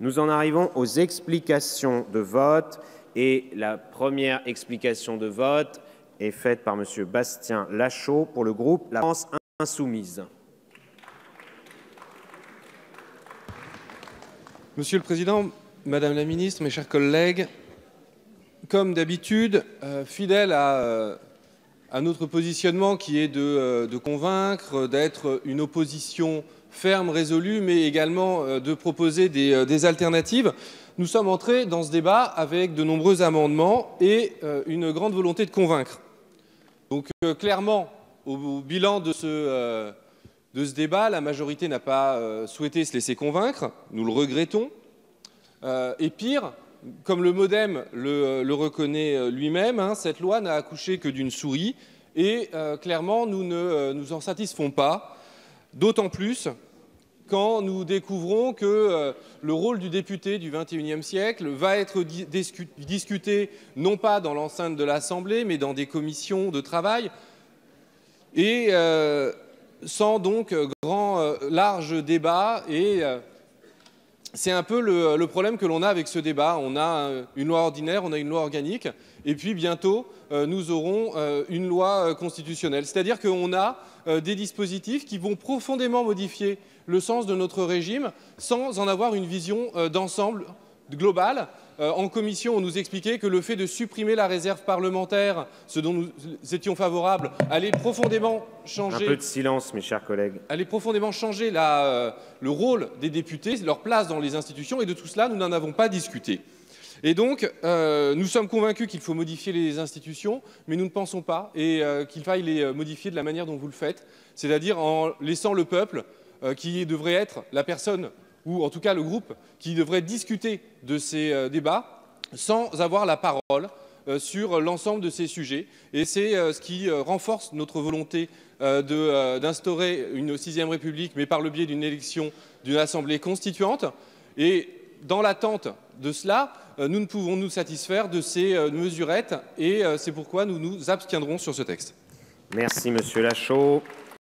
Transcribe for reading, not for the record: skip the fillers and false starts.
Nous en arrivons aux explications de vote. Et la première explication de vote est faite par M. Bastien Lachaud pour le groupe La France Insoumise. Monsieur le Président, Madame la Ministre, mes chers collègues, comme d'habitude, fidèle à notre positionnement qui est de convaincre, d'être une opposition ferme, résolue, mais également de proposer des alternatives, nous sommes entrés dans ce débat avec de nombreux amendements et une grande volonté de convaincre. Donc clairement, au bilan de ce débat, la majorité n'a pas souhaité se laisser convaincre, nous le regrettons. Et pire, comme le MoDem le reconnaît lui-même, cette loi n'a accouché que d'une souris et clairement nous ne nous en satisfaisons pas, d'autant plus quand nous découvrons que le rôle du député du XXIe siècle va être discuté non pas dans l'enceinte de l'Assemblée mais dans des commissions de travail et sans donc large débat et c'est un peu le problème que l'on a avec ce débat. On a une loi ordinaire, on a une loi organique, et puis bientôt, nous aurons une loi constitutionnelle. C'est-à-dire qu'on a des dispositifs qui vont profondément modifier le sens de notre régime sans en avoir une vision d'ensemble globale. En commission, on nous expliquait que le fait de supprimer la réserve parlementaire, ce dont nous étions favorables, allait profondément changer... Un peu de silence, mes chers collègues. Allait profondément changer le rôle des députés, leur place dans les institutions, et de tout cela, nous n'en avons pas discuté. Et donc, nous sommes convaincus qu'il faut modifier les institutions, mais nous ne pensons pas qu'il faille les modifier de la manière dont vous le faites, c'est-à-dire en laissant le peuple, qui devrait être la personne ou en tout cas le groupe qui devrait discuter de ces débats sans avoir la parole sur l'ensemble de ces sujets. Et c'est ce qui renforce notre volonté d'instaurer une 6e République, mais par le biais d'une élection d'une Assemblée constituante. Et dans l'attente de cela, nous ne pouvons nous satisfaire de ces mesurettes et c'est pourquoi nous nous abstiendrons sur ce texte. Merci, Monsieur Lachaud.